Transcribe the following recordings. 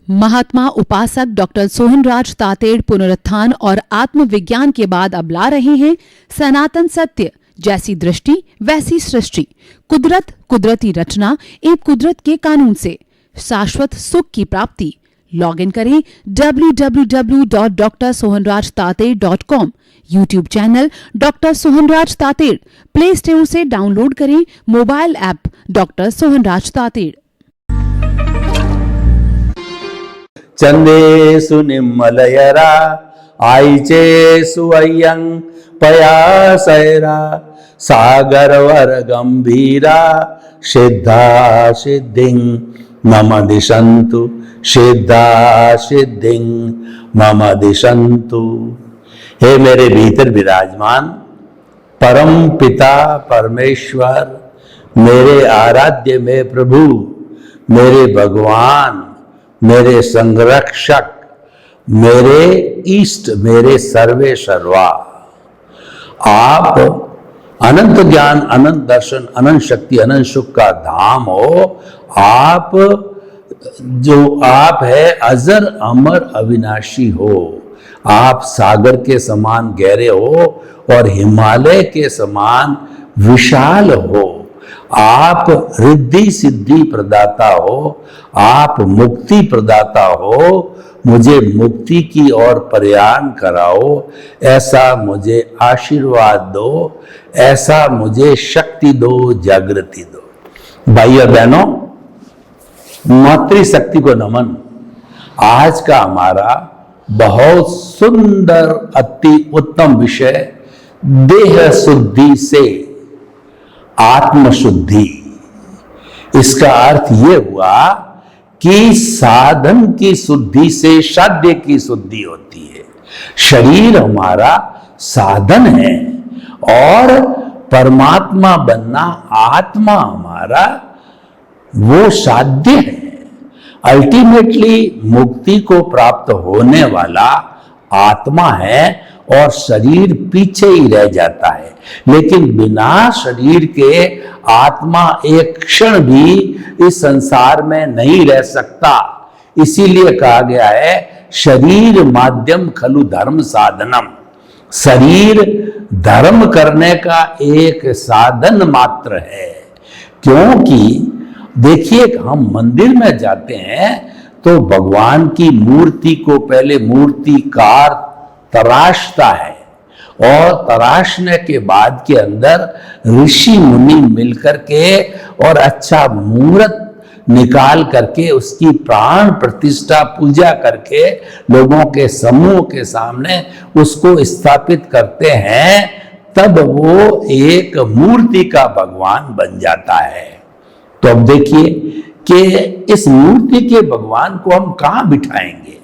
महात्मा उपासक डॉक्टर सोहनराज तातेड़ पुनरुत्थान और आत्मविज्ञान के बाद अब ला रहे हैं सनातन सत्य, जैसी दृष्टि वैसी सृष्टि, कुदरत, कुदरती रचना एवं कुदरत के कानून से शाश्वत सुख की प्राप्ति। लॉग इन करें www.drsohanrajtated.com, YouTube channel doctor Sohanraj Tated, play store से डाउनलोड करें mobile app doctor Sohanraj Tated. चंदेसु निम्मलयरा आईचेसु अय्यं पयासैरा सागरवर गंभीरा सिद्धा सिद्धिं मम दिशन्तु सिद्धा सिद्धिं मम दिशन्तु। हे मेरे भीतर विराजमान परम पिता परमेश्वर, मेरे आराध्य में प्रभु, मेरे भगवान, मेरे संरक्षक, मेरे इष्ट, मेरे सर्वे सर्वा, आप अनंत ज्ञान, अनंत दर्शन, अनंत शक्ति, अनंत सुख का धाम हो। आप जो आप है अजर अमर अविनाशी हो। आप सागर के समान गहरे हो और हिमालय के समान विशाल हो। आप रिद्धि सिद्धि प्रदाता हो, आप मुक्ति प्रदाता हो। मुझे मुक्ति की ओर प्रयाण कराओ, ऐसा मुझे आशीर्वाद दो, ऐसा मुझे शक्ति दो, जागृति दो। भाइयों बहनों, मातृशक्ति को नमन। आज का हमारा बहुत सुंदर अति उत्तम विषय देह शुद्धि से आत्मशुद्धि। इसका अर्थ यह हुआ कि साधन की शुद्धि से साध्य की शुद्धि होती है। शरीर हमारा साधन है और परमात्मा बनना, आत्मा हमारा वो साध्य है। अल्टीमेटली मुक्ति को प्राप्त होने वाला आत्मा है और शरीर पीछे ही रह जाता है। लेकिन बिना शरीर के आत्मा एक क्षण भी इस संसार में नहीं रह सकता। इसीलिए कहा गया है शरीर माध्यम खलु धर्म साधनम। शरीर धर्म करने का एक साधन मात्र है। क्योंकि देखिए, हम मंदिर में जाते हैं तो भगवान की मूर्ति को पहले मूर्तिकार तराशता है और तराशने के बाद के अंदर ऋषि मुनि मिलकर के और अच्छा मुहूर्त निकाल करके उसकी प्राण प्रतिष्ठा पूजा करके लोगों के समूह के सामने उसको स्थापित करते हैं। तब वो एक मूर्ति का भगवान बन जाता है। तो अब देखिए कि इस मूर्ति के भगवान को हम कहाँ बिठाएंगे?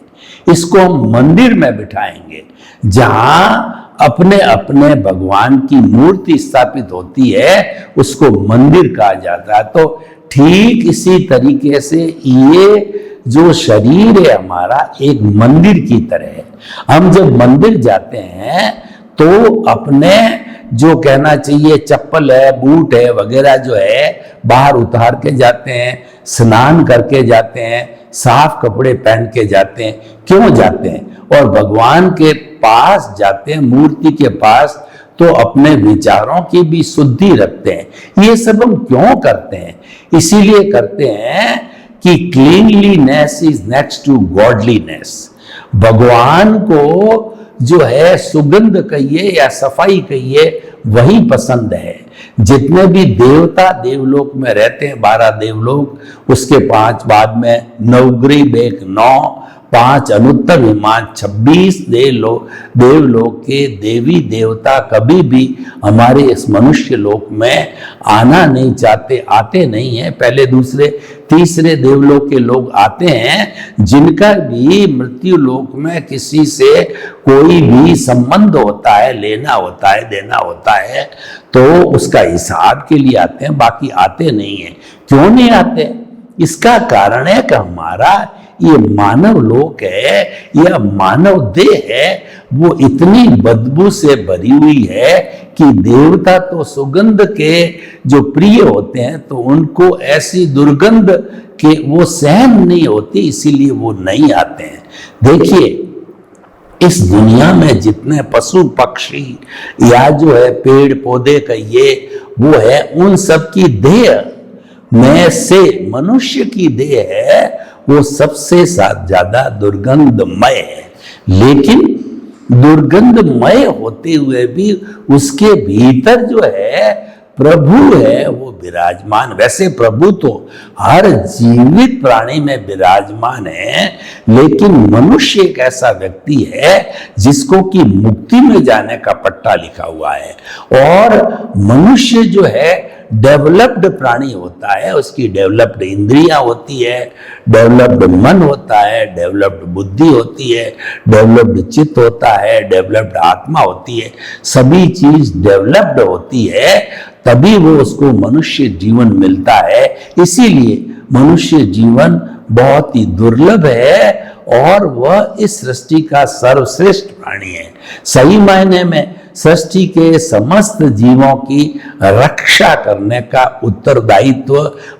इसको हम मंदिर में बिठाएंगे, जहां अपने अपने भगवान की मूर्ति स्थापित होती है, उसको मंदिर कहा जाता है। तो ठीक इसी तरीके से ये जो शरीर है हमारा एक मंदिर की तरह है। हम जब मंदिर जाते हैं तो अपने जो कहना चाहिए चप्पल है, बूट है वगैरह जो है बाहर उतार के जाते हैं, स्नान करके जाते हैं, साफ कपड़े पहन के जाते हैं। क्यों जाते हैं? और भगवान के पास जाते हैं, मूर्ति के पास, तो अपने विचारों की भी शुद्धि रखते हैं। ये सब हम क्यों करते हैं? इसीलिए करते हैं कि cleanliness is next to godliness. भगवान को जो है सुगंध कहिए या सफाई कहिए वही पसंद है। जितने भी देवता देवलोक में रहते हैं, 12 देवलोक, उसके 5 बाद में नवग्रीव 1 9, 5 अनुत्तर विमान 26 देवलोक के देवी देवता कभी भी हमारे इस मनुष्य लोक में आना नहीं चाहते, आते नहीं हैं। पहले दूसरे तीसरे देवलोक के लोग आते हैं, जिनका भी मृत्यु लोक में किसी से कोई भी संबंध होता है, लेना होता है, देना होता है, तो उसका हिसाब के लिए आते हैं, बाकी आते नहीं हैं। क्यों नहीं आते? इसका कारण है कि हमारा ये मानव लोक है, यह मानव देह है, वो इतनी बदबू से भरी हुई है कि देवता तो सुगंध के जो प्रिय होते हैं तो उनको ऐसी दुर्गंध कि वो सहन नहीं होती, इसीलिए वो नहीं आते हैं। देखिए, इस दुनिया में जितने पशु पक्षी या जो है पेड़ पौधे कहिए वो है, उन सब की देह में से मनुष्य की देह है वो सबसे ज्यादा दुर्गंधमय है। लेकिन दुर्गंधमय होते हुए भी उसके भीतर जो है प्रभु है वो विराजमान। वैसे प्रभु तो हर जीवित प्राणी में विराजमान है, लेकिन मनुष्य एक ऐसा व्यक्ति है जिसको कि मुक्ति में जाने का पट्टा लिखा हुआ है। और मनुष्य जो है डेवलप्ड प्राणी होता है, उसकी डेवलप्ड इंद्रियां होती है, डेवलप्ड मन होता है, डेवलप्ड बुद्धि होती है, डेवलप्ड चित्त होता है, डेवलप्ड आत्मा होती है। सभी चीज डेवलप्ड होती है तभी वो उसको मनुष्य जीवन मिलता है। इसीलिए मनुष्य जीवन बहुत ही दुर्लभ है और वह इस सृष्टि का सर्वश्रेष्ठ प्राणी है। सही मायने में सृष्टि के समस्त जीवों की रक्षा करने का उत्तरदायित्व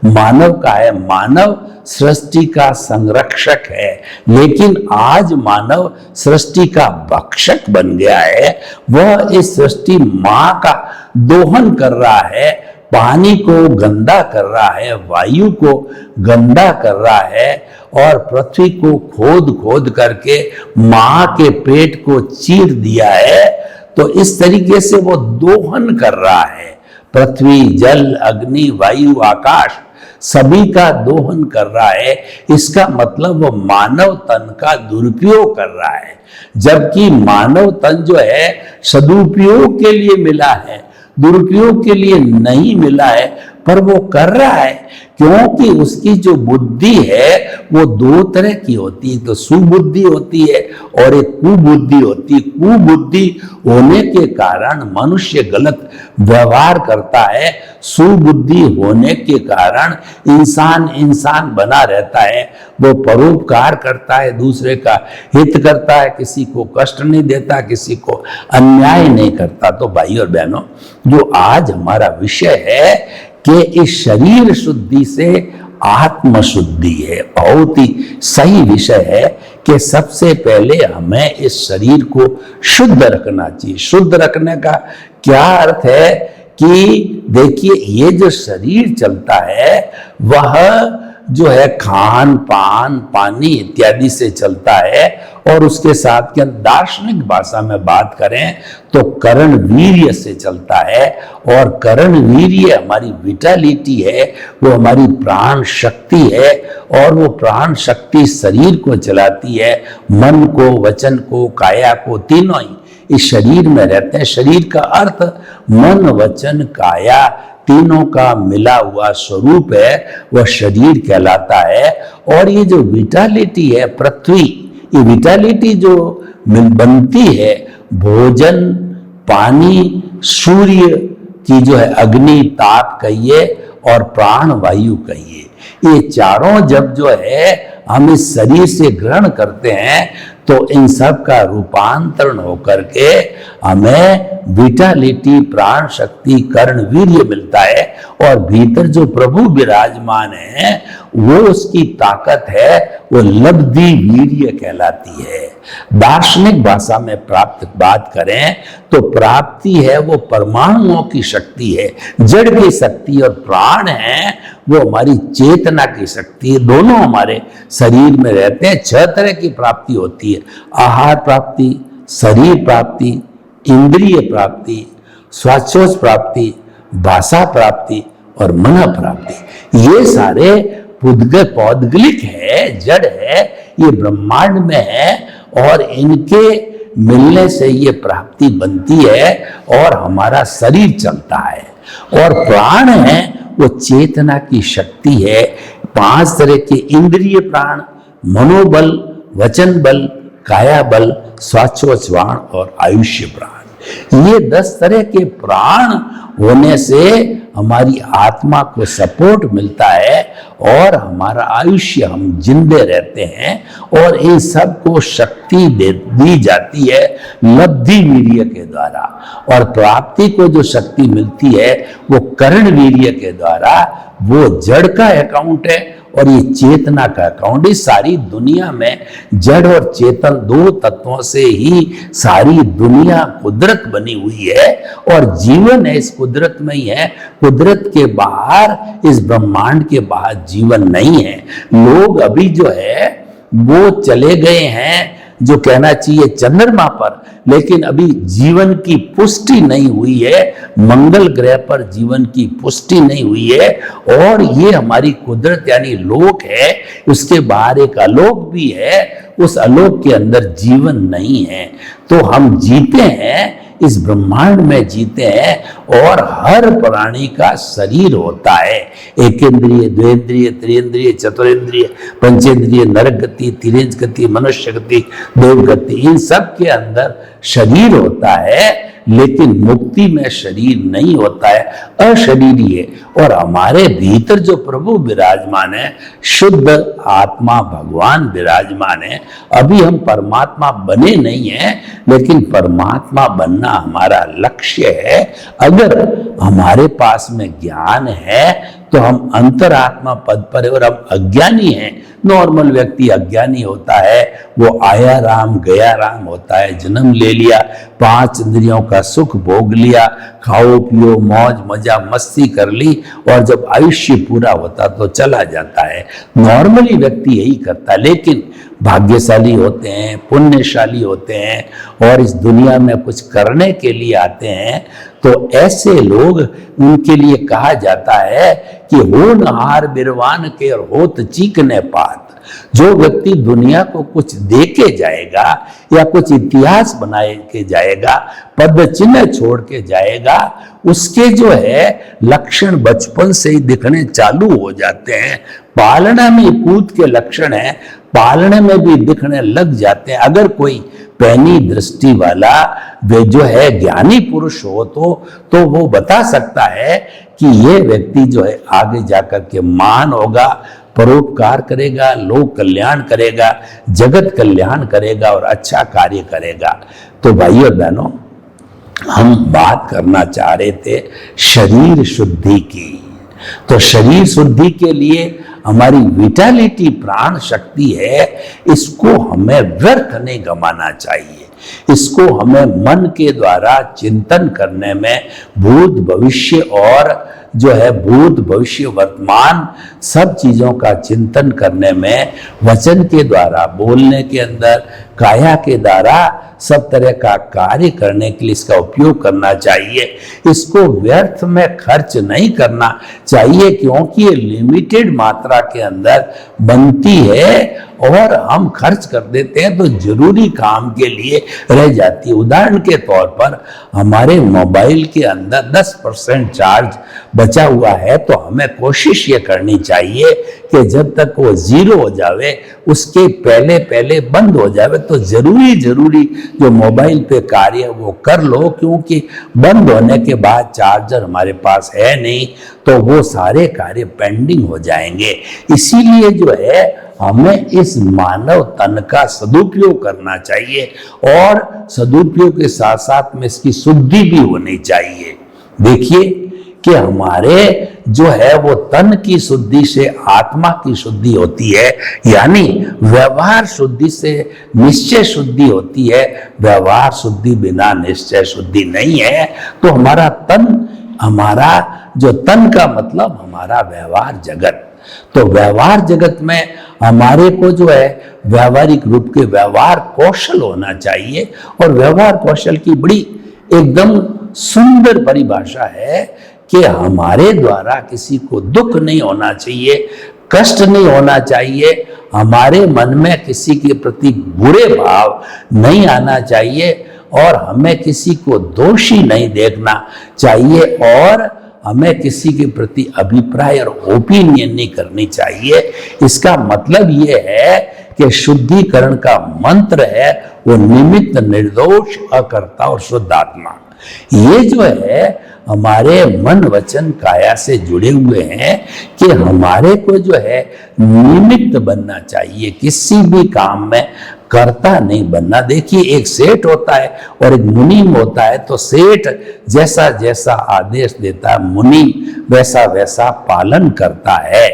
मानव का है। मानव सृष्टि का संरक्षक है, लेकिन आज मानव सृष्टि का भक्षक बन गया है। वह इस सृष्टि मां का दोहन कर रहा है, पानी को गंदा कर रहा है, वायु को गंदा कर रहा है और पृथ्वी को खोद खोद करके मां के पेट को चीर दिया है। तो इस तरीके से वो दोहन कर रहा है, पृथ्वी, जल, अग्नि, वायु, आकाश सभी का दोहन कर रहा है। इसका मतलब वो मानव तन का दुरुपयोग कर रहा है, जबकि मानव तन जो है सदुपयोग के लिए मिला है, दुरुपयोग के लिए नहीं मिला है, पर वो कर रहा है क्योंकि उसकी जो बुद्धि है वो दो तरह की होती है। तो सुबुद्धि होती है और एक कुबुद्धि होती है। कुबुद्धि होने के कारण मनुष्य गलत व्यवहार करता है, सुबुद्धि होने के कारण इंसान बना रहता है। वो परोपकार करता है, दूसरे का हित करता है, किसी को कष्ट नहीं देता, किसी को अन्याय नहीं करता। तो भाई और बहनों, जो आज हमारा विषय है कि इस शरीर शुद्धि से आत्म शुद्धि है, बहुत ही सही विषय है कि सबसे पहले हमें इस शरीर को शुद्ध रखना चाहिए। शुद्ध रखने का क्या अर्थ है कि देखिए, ये जो शरीर चलता है वह जो है खान पान पानी इत्यादि से चलता है, और उसके साथ के दार्शनिक भाषा में बात करें तो करण वीर्य से चलता है। और करण वीर्य हमारी विटालिटी है, वो हमारी प्राण शक्ति है, और वो प्राण शक्ति शरीर को चलाती है, मन को, वचन को, काया को, तीनों ही इस शरीर में रहते हैं। शरीर का अर्थ मन, वचन, काया तीनों का मिला हुआ स्वरूप है, वह शरीर कहलाता है। और ये जो विटालिटी है पृथ्वी, ये विटालिटी जो बनती है भोजन, पानी, सूर्य की जो है अग्नि ताप कहिए और प्राण वायु कहिए, ये चारों जब जो है हम इस शरीर से ग्रहण करते हैं तो इन सब का रूपांतरण होकर के हमें विटालिटी, प्राण शक्ति, कर्ण वीर्य मिलता है। और भीतर जो प्रभु विराजमान है वो उसकी ताकत है, वो लब्धि वीर्य कहलाती है। दार्शनिक भाषा में प्राप्त बात करें तो प्राप्ति है वो परमाणुओं की शक्ति है, जड़ की शक्ति, और प्राण है वो हमारी चेतना की शक्ति है। दोनों हमारे शरीर में रहते हैं। 6 तरह की प्राप्ति होती है: आहार प्राप्ति, शरीर प्राप्ति, इंद्रिय प्राप्ति, स्वाच्छोज प्राप्ति, भाषा प्राप्ति और मन प्राप्ति। ये सारे पौद्गलिक है, जड़ है, ये ब्रह्मांड में है, और इनके मिलने से ये प्राप्ति बनती है और हमारा शरीर चलता है। और प्राण है वो चेतना की शक्ति है। 5 तरह के इंद्रिय प्राण: मनोबल, वचन बल, काया बल, स्वाच्छोज्वाण और आयुष्य प्राण। ये 10 तरह के प्राण होने से हमारी आत्मा को सपोर्ट मिलता है और हमारा आयुष्य हम जिंदे रहते हैं और इन सब को शक्ति दी जाती है लब्धि वीर्य के द्वारा। और प्राप्ति को जो शक्ति मिलती है वो कर्ण वीर्य के द्वारा। वो जड़ का अकाउंट है और ये चेतना का अकाउंट। इस सारी दुनिया में जड़ और चेतन दो तत्वों से ही सारी दुनिया कुदरत बनी हुई है और जीवन है इस कुदरत में ही है। कुदरत के बाहर, इस ब्रह्मांड के बाहर जीवन नहीं है। लोग अभी जो है वो चले गए हैं, जो कहना चाहिए चंद्रमा पर, लेकिन अभी जीवन की पुष्टि नहीं हुई है। मंगल ग्रह पर जीवन की पुष्टि नहीं हुई है और ये हमारी कुदरत यानी लोक है। उसके बाहर एक आलोक भी है, उस आलोक के अंदर जीवन नहीं है। तो हम जीते हैं, इस ब्रह्मांड में जीते हैं और हर प्राणी का शरीर होता है। एक इंद्रिय, द्वेंद्रिय, त्रिंद्रिय, चतुरेंद्रिय, पंचेंद्रिय, नरक गति, तिरेंज गति, मनुष्य गति, देव गति, इन सब के अंदर शरीर होता है, लेकिन मुक्ति में शरीर नहीं होता है, अशरीरी है। और हमारे भीतर जो प्रभु विराजमान है, शुद्ध आत्मा भगवान विराजमान है। अभी हम परमात्मा बने नहीं हैं, लेकिन परमात्मा बनना हमारा लक्ष्य है। अगर हमारे पास में ज्ञान है तो हम अंतरात्मा पद पर है और हम अज्ञानी हैं। नॉर्मल व्यक्ति अज्ञानी होता है, वो आया राम गया राम होता है, जन्म ले लिया, 5 इंद्रियों का सुख भोग लिया, खाओ पियो मौज मजा मस्ती कर ली और जब आयुष्य पूरा होता तो चला जाता है। नॉर्मली व्यक्ति यही करता है, लेकिन भाग्यशाली होते हैं, पुण्यशाली होते हैं और इस दुनिया में कुछ करने के लिए आते हैं, तो ऐसे लोग, उनके लिए कहा जाता है कि होनहार बिरवान के और होत चीकने पात। जो व्यक्ति दुनिया को कुछ दे के जाएगा या कुछ इतिहास बनाए के जाएगा, पद चिन्ह छोड़ के जाएगा, उसके जो है लक्षण बचपन से ही दिखने चालू हो जाते हैं। पालना में पूत के लक्षण है, पालने में भी दिखने लग जाते हैं। अगर कोई पैनी दृष्टि वाला वे जो है ज्ञानी पुरुष हो तो वो बता सकता है कि ये व्यक्ति जो है आगे जाकर के महान होगा, परोपकार करेगा, लोक कल्याण करेगा, जगत कल्याण करेगा और अच्छा कार्य करेगा। तो भाइयों और बहनों, हम बात करना चाह रहे थे शरीर शुद्धि की। तो शरीर शुद्धि के लिए हमारी विटालिटी प्राण शक्ति है, इसको हमें व्यर्थ नहीं गंवाना चाहिए। इसको हमें मन के द्वारा चिंतन करने में, भूत भविष्य और जो है भूत भविष्य वर्तमान सब चीजों का चिंतन करने में, वचन के द्वारा, बोलने के अंदर, काया के द्वारा सब तरह का कार्य करने के लिए इसका उपयोग करना चाहिए। इसको व्यर्थ में खर्च नहीं करना चाहिए, क्योंकि ये लिमिटेड मात्रा के अंदर बनती है और हम खर्च कर देते हैं तो जरूरी काम के लिए रह जाती है। उदाहरण के तौर पर हमारे मोबाइल के अंदर 10% चार्ज बचा हुआ है, तो हमें कोशिश ये करनी चाहिए कि जब तक वो 0 हो जावे, उसके पहले पहले बंद हो जावे। तो जरूरी जो मोबाइल पे कार्य वो कर लो, क्योंकि बंद होने के बाद चार्जर हमारे पास है नहीं तो वो सारे कार्य पेंडिंग हो जाएंगे। इसीलिए जो है हमें इस मानव तन का सदुपयोग करना चाहिए और सदुपयोग के साथ साथ में इसकी शुद्धि भी होनी चाहिए। देखिए कि हमारे जो है वो तन की शुद्धि से आत्मा की शुद्धि होती है, यानी व्यवहार शुद्धि से निश्चय शुद्धि होती है। व्यवहार शुद्धि बिना निश्चय शुद्धि नहीं है। तो हमारा तन, हमारा जो तन का मतलब हमारा व्यवहार जगत, तो व्यवहार जगत में हमारे को जो है व्यवहारिक रूप के व्यवहार कौशल होना चाहिए। और व्यवहार कौशल की बड़ी एकदम सुंदर परिभाषा है कि हमारे द्वारा किसी को दुख नहीं होना चाहिए, कष्ट नहीं होना चाहिए, हमारे मन में किसी के प्रति बुरे भाव नहीं आना चाहिए और हमें किसी को दोषी नहीं देखना चाहिए और हमें किसी के प्रति अभिप्राय और ओपिनियन नहीं करनी चाहिए। इसका मतलब ये है कि शुद्धिकरण का मंत्र है वो निमित्त, निर्दोष, अकर्ता और शुद्ध आत्मा। ये जो है हमारे मन वचन काया से जुड़े हुए हैं कि हमारे को जो है निमित्त बनना चाहिए, किसी भी काम में कर्ता नहीं बनना। देखिए, एक सेठ होता है और एक मुनीम होता है, तो सेठ जैसा जैसा आदेश देता है, मुनीम वैसा वैसा पालन करता है।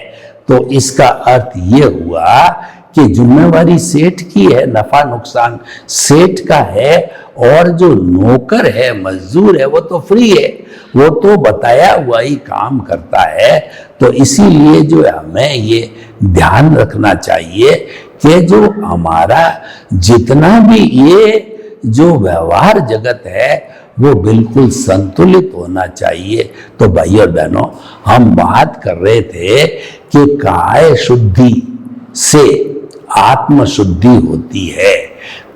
तो इसका अर्थ ये हुआ कि जिम्मेवारी सेठ की है, नफा नुकसान सेठ का है, और जो नौकर है, मजदूर है, वो तो फ्री है, वो तो बताया हुआ ही काम करता है। तो इसीलिए जो हमें ये ध्यान रखना चाहिए कि जो हमारा जितना भी ये जो व्यवहार जगत है वो बिल्कुल संतुलित होना चाहिए। तो भाई और बहनों, हम बात कर रहे थे कि काय शुद्धि से आत्म शुद्धि होती है।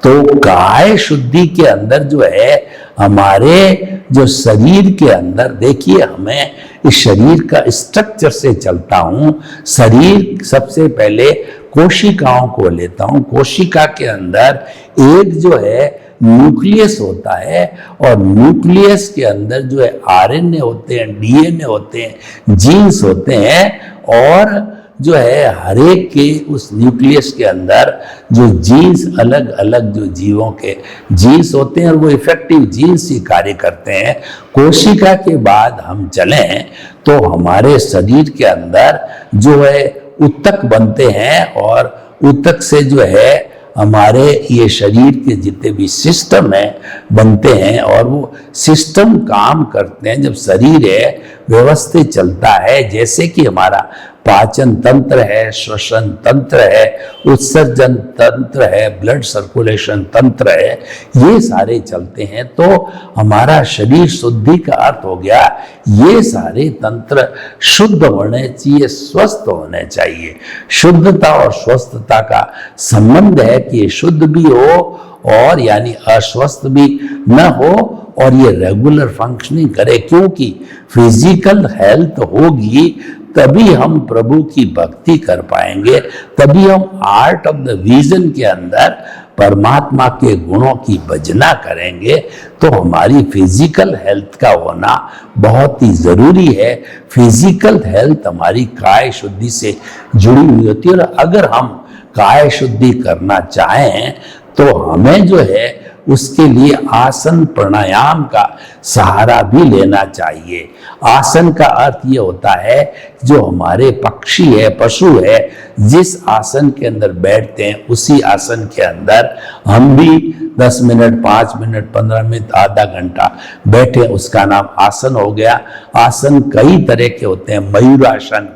तो काय शुद्धि के अंदर जो है हमारे जो शरीर के अंदर, देखिए हमें इस शरीर का स्ट्रक्चर से चलता हूं। शरीर सबसे पहले कोशिकाओं को लेता हूं। कोशिका के अंदर एक जो है न्यूक्लियस होता है, और न्यूक्लियस के अंदर जो है आरएनए होते हैं, डीएनए होते हैं, जीन्स होते हैं, और जो है हर एक के उस न्यूक्लियस के अंदर जो जीन्स अलग अलग जो जीवों के जीन्स होते हैं, और वो इफेक्टिव जीन्स ही कार्य करते हैं। कोशिका के बाद हम चलें तो हमारे शरीर के अंदर जो है ऊतक बनते हैं, और ऊतक से जो है हमारे ये शरीर के जितने भी सिस्टम हैं बनते हैं, और वो सिस्टम काम करते हैं। जब शरीर है व्यवस्थित चलता है, जैसे कि हमारा पाचन तंत्र है, श्वसन तंत्र है, उत्सर्जन तंत्र है, ब्लड सर्कुलेशन तंत्र है, ये सारे चलते हैं, तो हमारा शरीर शुद्धि का अर्थ हो गया ये सारे तंत्र शुद्ध होने चाहिए, स्वस्थ होने चाहिए। शुद्धता और स्वस्थता का संबंध है कि ये शुद्ध भी हो और यानी अस्वस्थ भी न हो, और ये रेगुलर फंक्शनिंग करे, क्योंकि फिजिकल हेल्थ होगी तभी हम प्रभु की भक्ति कर पाएंगे, तभी हम आर्ट ऑफ द विजन के अंदर परमात्मा के गुणों की भजना करेंगे। तो हमारी फिजिकल हेल्थ का होना बहुत ही जरूरी है। फिजिकल हेल्थ हमारी काय शुद्धि से जुड़ी हुई होती है, और अगर हम काय शुद्धि करना चाहें तो हमें जो है उसके लिए आसन प्राणायाम का सहारा भी लेना चाहिए। आसन का अर्थ ये होता है जो हमारे पक्षी है, पशु है, जिस आसन के अंदर बैठते हैं उसी आसन के अंदर हम भी 10 मिनट, 5 मिनट, 15 मिनट, आधा घंटा बैठे, उसका नाम आसन हो गया। आसन कई तरह के होते हैं, मयूरासन,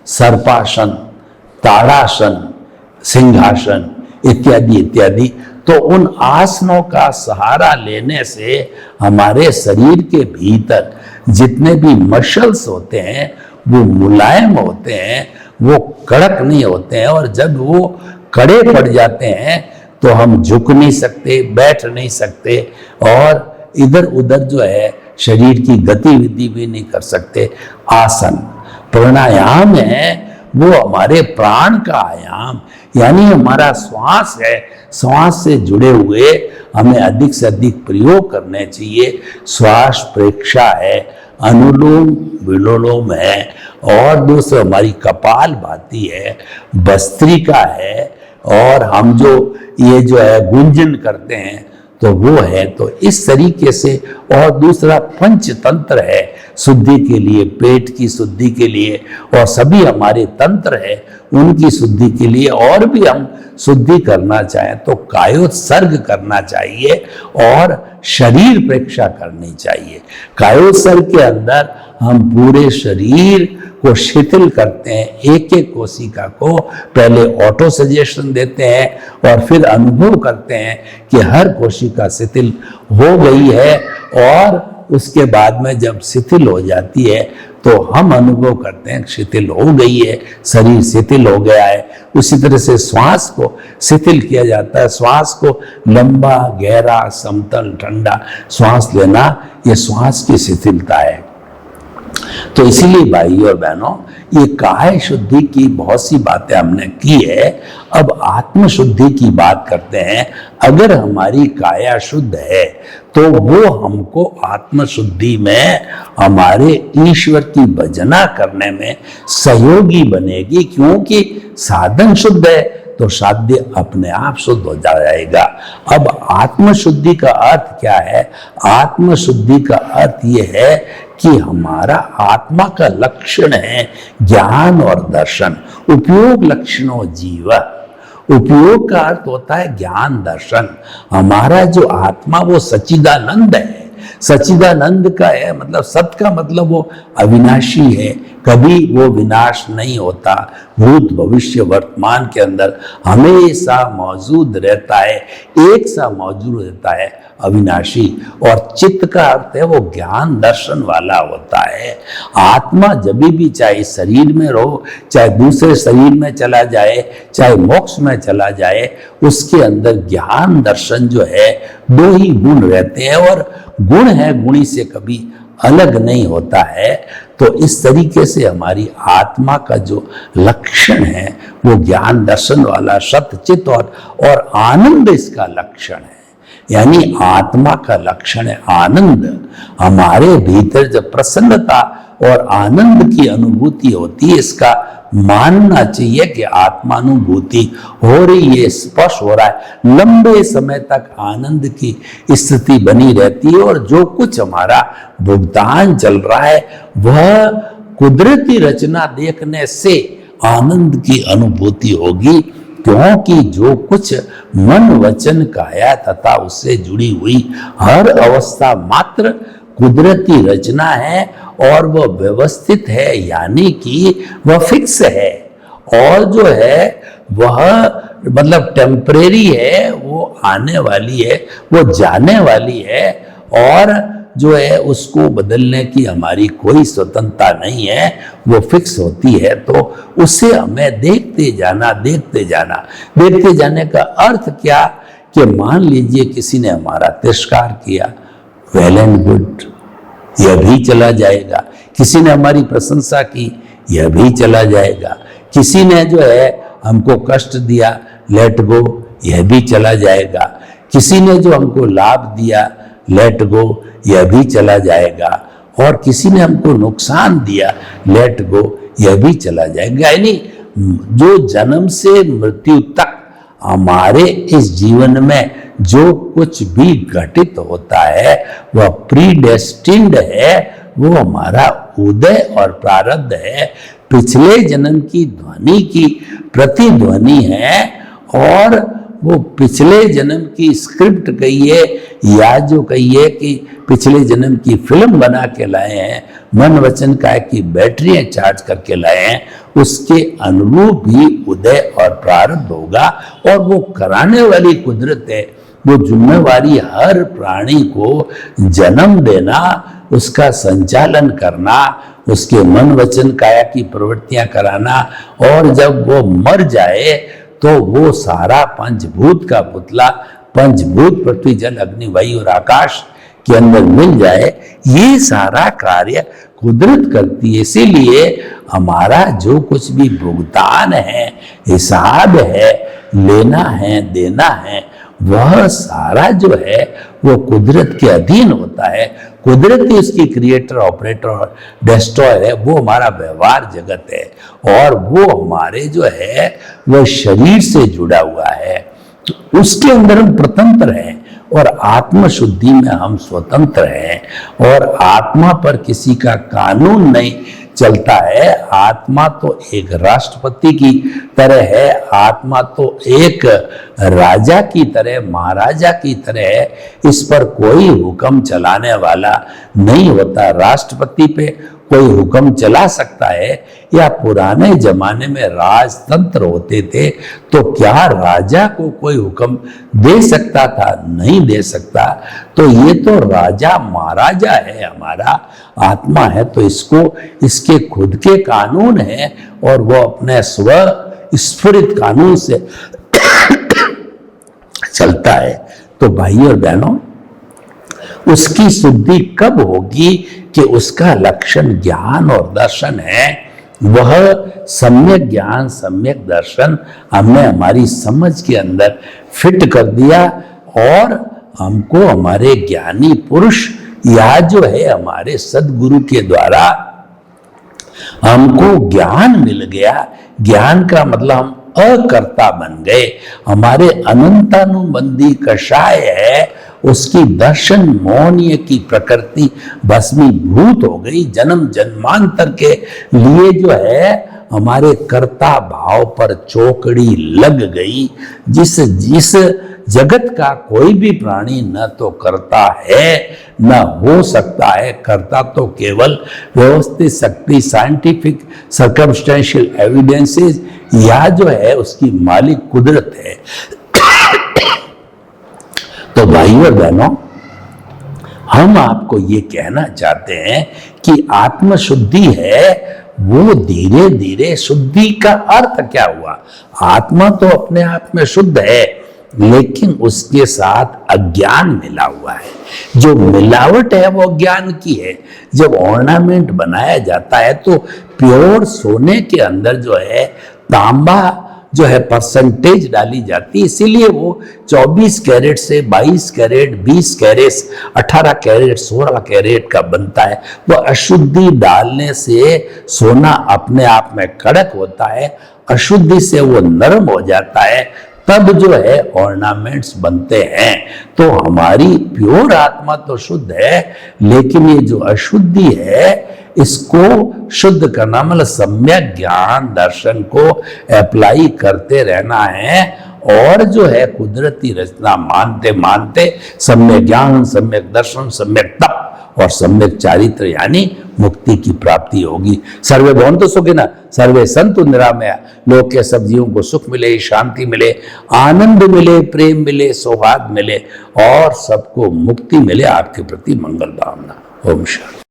सर्पासन, ताड़ासन, सिंहासन इत्यादि इत्यादि। तो उन आसनों का सहारा लेने से हमारे शरीर के भीतर जितने भी मसल्स होते हैं वो मुलायम होते हैं, वो कड़क नहीं होते हैं, और जब वो कड़े पड़ जाते हैं तो हम झुक नहीं सकते, बैठ नहीं सकते, और इधर उधर जो है शरीर की गतिविधि भी नहीं कर सकते। आसन प्राणायाम है वो हमारे प्राण का आयाम, यानी हमारा श्वास है, श्वास से जुड़े हुए हमें अधिक से अधिक प्रयोग करने चाहिए। श्वास प्रेक्षा है, अनुलोम विलोम है, और दूसरा हमारी कपाल भाती है, भस्त्रिका है, और हम जो ये जो है गुंजन करते हैं तो वो है। तो इस तरीके से, और दूसरा पंचतंत्र है शुद्धि के लिए, पेट की शुद्धि के लिए, और सभी हमारे तंत्र है उनकी शुद्धि के लिए। और भी हम शुद्धि करना चाहें तो कायोत्सर्ग करना चाहिए और शरीर प्रेक्षा करनी चाहिए। कायोत्सर्ग के अंदर हम पूरे शरीर को शिथिल करते हैं, एक एक कोशिका को पहले ऑटो सजेशन देते हैं और फिर अनुभव करते हैं कि हर कोशिका शिथिल हो गई है, और उसके बाद में जब शिथिल हो जाती है तो हम अनुभव करते हैं शिथिल हो गई है, शरीर शिथिल हो गया है। उसी तरह से श्वास को शिथिल किया जाता है। श्वास को लंबा, गहरा, समतल, ठंडा श्वास लेना, ये श्वास की शिथिलता है। तो इसीलिए भाई और बहनों, ये काय शुद्धि की बहुत सी बातें हमने की है। अब आत्म शुद्धि की बात करते हैं। अगर हमारी काया शुद्ध है तो वो हमको आत्मशुद्धि में हमारे ईश्वर की भजना करने में सहयोगी बनेगी, क्योंकि साधन शुद्ध है तो साध्य अपने आप शुद्ध हो जाएगा। अब आत्मशुद्धि का अर्थ क्या है? आत्मशुद्धि का अर्थ यह है कि हमारा आत्मा का लक्षण है ज्ञान और दर्शन। उपयोग लक्षणों जीव, उपयोग का अर्थ होता है ज्ञान दर्शन। हमारा जो आत्मा वो सच्चिदानंद है, सच्चिदानंद का है मतलब सत का मतलब वो अविनाशी है, कभी वो विनाश नहीं होता, भूत भविष्य वर्तमान के अंदर हमेशा मौजूद रहता है, एक सा मौजूद रहता है, अविनाशी। और चित्त का अर्थ है वो ज्ञान दर्शन वाला होता है। आत्मा जब भी चाहे शरीर में रहो, चाहे दूसरे शरीर में चला जाए, चाहे मोक्ष में चला जाए, उसके अंदर ज्ञान दर्शन जो है दो ही गुण रहते हैं, और गुण है गुणी से कभी अलग नहीं होता है। तो इस तरीके से हमारी आत्मा का जो लक्षण है वो ज्ञान दर्शन वाला सत्चित और आनंद इसका लक्षण है। यानी आत्मा का लक्षण है आनंद। हमारे भीतर जब प्रसन्नता और आनंद की अनुभूति होती है, इसका मानना चाहिए कि आत्मानुभूति हो रही है, स्पर्श हो रहा है, लंबे समय तक आनंद की स्थिति बनी रहती है, और जो कुछ हमारा भुगतान चल रहा है वह कुदरती रचना देखने से आनंद की अनुभूति होगी, क्योंकि जो कुछ मन वचन काया तथा उससे जुड़ी हुई हर अवस्था मात्र कुदरती रचना है और वह व्यवस्थित है, यानी कि वह फिक्स है, और जो है वह मतलब टेम्परेरी है, वो आने वाली है, वो जाने वाली है, और जो है उसको बदलने की हमारी कोई स्वतंत्रता नहीं है, वो फिक्स होती है। तो उसे हमें देखते जाना, देखते जाना। देखते जाने का अर्थ क्या कि मान लीजिए किसी ने हमारा तिरस्कार किया, वेल एंड गुड, यह भी चला जाएगा। किसी ने हमारी प्रशंसा की, यह भी चला जाएगा। किसी ने जो है हमको कष्ट दिया, लेट गो, यह भी चला जाएगा। किसी ने जो हमको लाभ दिया, लेट गो, यह भी चला जाएगा। और किसी ने हमको नुकसान दिया, लेट गो, यह भी चला जाएगा। यानी जो जन्म से मृत्यु तक हमारे इस जीवन में जो कुछ भी घटित होता है वह प्रीडेस्टिन्ड है, वो हमारा उदय और प्रारब्ध है, पिछले जन्म की ध्वनि की प्रतिध्वनि है, और वो पिछले जन्म की स्क्रिप्ट कहिए या जो कहिए कि पिछले जन्म की फिल्म बना के लाए हैं, मन वचन काय की बैटरियां चार्ज करके लाए हैं, उसके अनुरूप ही उदय और प्रारब्ध होगा। और वो कराने वाली कुदरत है, वो जिम्मेवारी हर प्राणी को जन्म देना, उसका संचालन करना, उसके मन वचन काया की प्रवृत्तियां कराना, और जब वो मर जाए तो वो सारा पंचभूत का पुतला, पंचभूत पृथ्वी जल अग्नि वायु और आकाश के अंदर मिल जाए, ये सारा कार्य कुदरत करती है। इसीलिए हमारा जो कुछ भी भुगतान है, हिसाब है, लेना है, देना है, वह सारा जो है वो कुदरत के अधीन होता है। कुदरत ही उसकी क्रिएटर, ऑपरेटर और डिस्ट्रॉयर है। वो हमारा व्यवहार जगत है, और वो हमारे जो है वह शरीर से जुड़ा हुआ है, तो उसके अंदर हम स्वतंत्र हैं, और आत्मशुद्धि में हम स्वतंत्र हैं, और आत्मा पर किसी का कानून नहीं चलता है। आत्मा तो एक राष्ट्रपति की तरह है, आत्मा तो एक राजा की तरह, महाराजा की तरह है। इस पर कोई हुक्म चलाने वाला नहीं होता। राष्ट्रपति पे कोई हुक्म चला सकता है, या पुराने जमाने में राजतंत्र होते थे तो क्या राजा को कोई हुक्म दे सकता था? नहीं दे सकता। तो ये तो राजा महाराजा है, हमारा आत्मा है, तो इसको इसके खुद के कानून है, और वो अपने स्व स्फुरित कानून से चलता है। तो भाइयों और बहनों, उसकी शुद्धि कब होगी कि उसका लक्षण ज्ञान और दर्शन है। वह सम्यक ज्ञान, सम्यक दर्शन हमने हमारी समझ के अंदर फिट कर दिया, और हमको हमारे ज्ञानी पुरुष या जो है हमारे सदगुरु के द्वारा हमको ज्ञान मिल गया। ज्ञान का मतलब हम अकर्ता बन गए। हमारे अनंतानुबंधी कषाय है उसकी दर्शन मौन्य की प्रकृति भस्मीभूत हो गई। जन्म जन्मांतर के लिए जो है हमारे कर्ता भाव पर चौकड़ी लग गई। जिस जगत का कोई भी प्राणी न तो करता है न हो सकता है। करता तो केवल व्यवस्थित शक्ति, साइंटिफिक सर्कमस्टेंशियल एविडेंसेस या जो है उसकी मालिक कुदरत है। तो भाइयों और बहनों, हम आपको ये कहना चाहते हैं कि आत्मशुद्धि है वो धीरे धीरे। शुद्धि का अर्थ क्या हुआ? आत्मा तो अपने आप में शुद्ध है, लेकिन उसके साथ अज्ञान मिला हुआ है। जो मिलावट है वो अज्ञान की है। जब ऑर्नामेंट बनाया जाता है तो प्योर सोने के अंदर जो है तांबा जो है परसेंटेज डाली जाती है, इसीलिए वो 24 कैरेट से 22 कैरेट, 20 कैरेट, 18 कैरेट, 16 कैरेट का बनता है। वो अशुद्धि डालने से सोना अपने आप में कड़क होता है, अशुद्धि से वो नरम हो जाता है, तब जो है ऑर्नामेंट्स बनते हैं। तो हमारी प्योर आत्मा तो शुद्ध है, लेकिन ये जो अशुद्धि है इसको शुद्ध करना मतलब सम्यक ज्ञान दर्शन को अप्लाई करते रहना है। और जो है कुदरती रचना मानते मानते सम्यक ज्ञान, सम्यक दर्शन, सम्यक तप और सम्यक चारित्र यानी मुक्ति की प्राप्ति होगी। सर्वे भवन्तु सुखिनः, सर्वे सन्तु निरामया। लोक के सब जीवों को सुख मिले, शांति मिले, आनंद मिले, प्रेम मिले, सौभाग्य मिले और सबको मुक्ति मिले। आपके प्रति मंगल भावना। ओम शांति।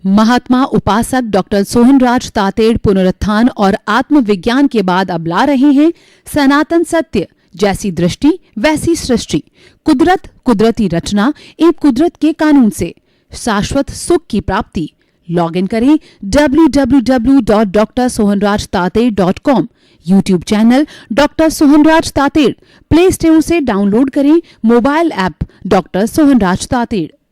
महात्मा उपासक डॉक्टर सोहनराज तातेड़ पुनरुत्थान और आत्मविज्ञान के बाद अब ला रहे हैं सनातन सत्य, जैसी दृष्टि वैसी सृष्टि, कुदरत, कुदरती रचना एवं कुदरत के कानून से शाश्वत सुख की प्राप्ति। लॉग इन करें www.drsohanrajtated.com। YouTube channel doctor Sohanraj Tated, play store से डाउनलोड करें mobile app doctor Sohanraj Tated.